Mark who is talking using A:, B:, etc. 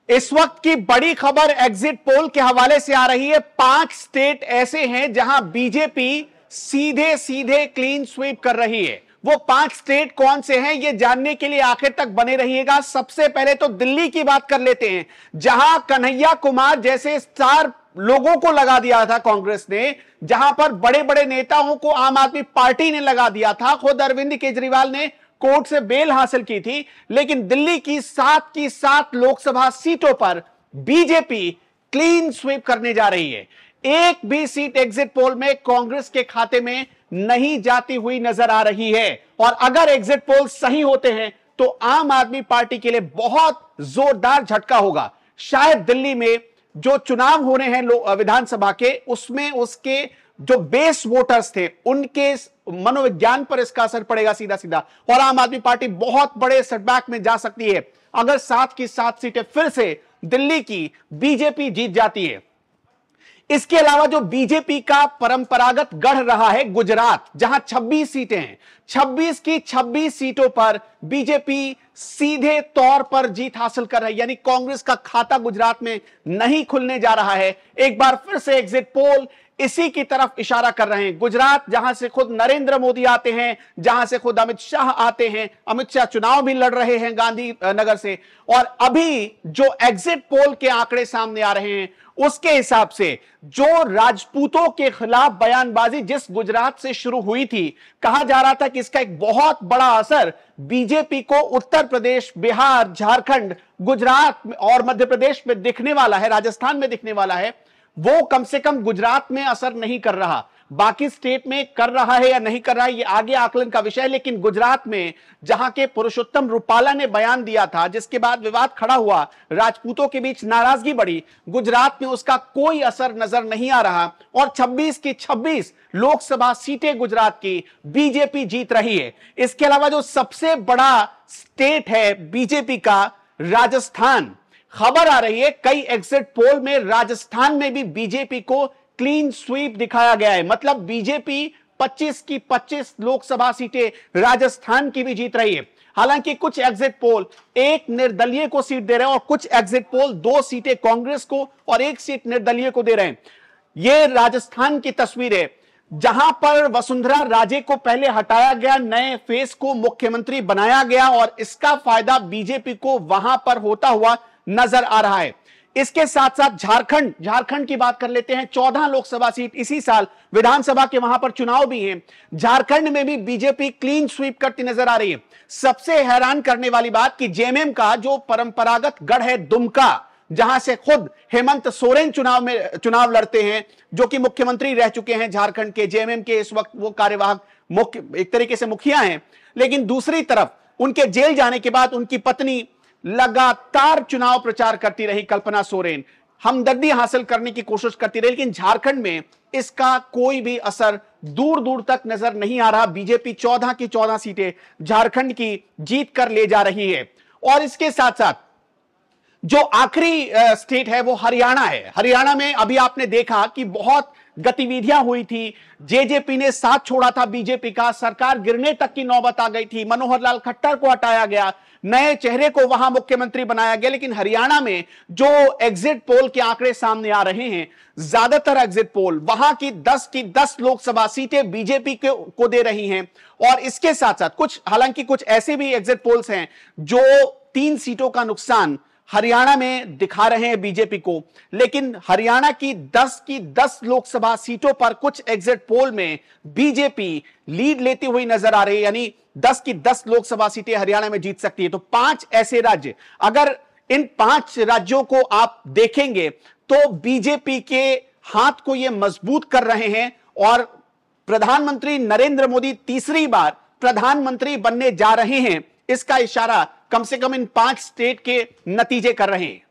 A: इस वक्त की बड़ी खबर एग्जिट पोल के हवाले से आ रही है। 5 स्टेट ऐसे हैं जहां बीजेपी सीधे सीधे क्लीन स्वीप कर रही है। वो 5 स्टेट कौन से हैं, ये जानने के लिए आखिर तक बने रहिएगा। सबसे पहले तो दिल्ली की बात कर लेते हैं, जहां कन्हैया कुमार जैसे स्टार लोगों को लगा दिया था कांग्रेस ने, जहां पर बड़े बड़े नेताओं को आम आदमी पार्टी ने लगा दिया था। खुद अरविंद केजरीवाल ने कोर्ट से बेल हासिल की थी, लेकिन दिल्ली की 7 की 7 लोकसभा सीटों पर बीजेपी क्लीन स्वीप करने जा रही है। एक भी सीट एग्जिट पोल में कांग्रेस के खाते में नहीं जाती हुई नजर आ रही है। और अगर एग्जिट पोल सही होते हैं तो आम आदमी पार्टी के लिए बहुत जोरदार झटका होगा। शायद दिल्ली में जो चुनाव होने हैं विधानसभा के, उसमें उसके जो बेस वोटर्स थे उनके मनोविज्ञान पर इसका असर पड़ेगा सीधा सीधा, और आम आदमी पार्टी बहुत बड़े सेटबैक में जा सकती है अगर 7 की 7 सीटें फिर से दिल्ली की बीजेपी जीत जाती है। इसके अलावा जो बीजेपी का परंपरागत गढ़ रहा है गुजरात, जहां 26 सीटें हैं, 26 की 26 सीटों पर बीजेपी सीधे तौर पर जीत हासिल कर रही है, यानी कांग्रेस का खाता गुजरात में नहीं खुलने जा रहा है। एक बार फिर से एग्जिट पोल इसी की तरफ इशारा कर रहे हैं। गुजरात जहां से खुद नरेंद्र मोदी आते हैं, जहां से खुद अमित शाह आते हैं, अमित शाह चुनाव भी लड़ रहे हैं गांधी नगर से, और अभी जो एग्जिट पोल के आंकड़े सामने आ रहे हैं उसके हिसाब से जो राजपूतों के खिलाफ बयानबाजी जिस गुजरात से शुरू हुई थी, कहा जा रहा था कि इसका एक बहुत बड़ा असर बीजेपी को उत्तर प्रदेश, बिहार, झारखंड, गुजरात और मध्य प्रदेश में दिखने वाला है, राजस्थान में दिखने वाला है। वो कम से कम गुजरात में असर नहीं कर रहा, बाकी स्टेट में कर रहा है या नहीं कर रहा है ये आगे आकलन का विषय है। लेकिन गुजरात में जहां के पुरुषोत्तम रूपाला ने बयान दिया था, जिसके बाद विवाद खड़ा हुआ, राजपूतों के बीच नाराजगी बढ़ी, गुजरात में उसका कोई असर नजर नहीं आ रहा और 26 की 26 लोकसभा सीटें गुजरात की बीजेपी जीत रही है। इसके अलावा जो सबसे बड़ा स्टेट है बीजेपी का, राजस्थान, खबर आ रही है कई एग्जिट पोल में राजस्थान में भी बीजेपी को क्लीन स्वीप दिखाया गया है। मतलब बीजेपी 25 की 25 लोकसभा सीटें राजस्थान की भी जीत रही है। हालांकि कुछ एग्जिट पोल एक निर्दलीय को सीट दे रहे हैं और कुछ एग्जिट पोल 2 सीटें कांग्रेस को और 1 सीट निर्दलीय को दे रहे हैं। यह राजस्थान की तस्वीर है, जहां पर वसुंधरा राजे को पहले हटाया गया, नए फेस को मुख्यमंत्री बनाया गया और इसका फायदा बीजेपी को वहां पर होता हुआ नजर आ रहा है। इसके साथ साथ झारखंड की बात कर लेते हैं। 14 लोकसभा सीट इसी साल विधानसभा के वहां पर चुनाव भी हैं। झारखंड में भी बीजेपी क्लीन स्वीप करती नजर आ रही है। सबसे हैरान करने वाली बात कि जेएमएम का जो परंपरागत गढ़ है दुमका, जहां से खुद हेमंत सोरेन चुनाव लड़ते हैं, जो कि मुख्यमंत्री रह चुके हैं झारखंड के, जेएमएम के इस वक्त वो कार्यवाहक मुख्य एक तरीके से मुखिया हैं। लेकिन दूसरी तरफ उनके जेल जाने के बाद उनकी पत्नी लगातार चुनाव प्रचार करती रही, कल्पना सोरेन, हमदर्दी हासिल करने की कोशिश करती रही, लेकिन झारखंड में इसका कोई भी असर दूर दूर तक नजर नहीं आ रहा। बीजेपी 14 की 14 सीटें झारखंड की जीत कर ले जा रही है। और इसके साथ साथ जो आखिरी स्टेट है वो हरियाणा है। हरियाणा में अभी आपने देखा कि बहुत गतिविधियां हुई थी, जेजेपी ने साथ छोड़ा था बीजेपी का, सरकार गिरने तक की नौबत आ गई थी, मनोहर लाल खट्टर को हटाया गया, नए चेहरे को वहां मुख्यमंत्री बनाया गया। लेकिन हरियाणा में जो एग्जिट पोल के आंकड़े सामने आ रहे हैं, ज्यादातर एग्जिट पोल वहां की 10 लोकसभा सीटें बीजेपी को दे रही हैं। और इसके साथ साथ हालांकि कुछ ऐसे भी एग्जिट पोल्स हैं जो 3 सीटों का नुकसान हरियाणा में दिखा रहे हैं बीजेपी को। लेकिन हरियाणा की 10 लोकसभा सीटों पर कुछ एग्जिट पोल में बीजेपी लीड लेती हुई नजर आ रही है, यानी 10 की 10 लोकसभा सीटें हरियाणा में जीत सकती है। तो 5 ऐसे राज्य, अगर इन 5 राज्यों को आप देखेंगे तो बीजेपी के हाथ को यह मजबूत कर रहे हैं और प्रधानमंत्री नरेंद्र मोदी तीसरी बार प्रधानमंत्री बनने जा रहे हैं। इसका इशारा कम से कम इन 5 स्टेट के नतीजे कर रहे हैं।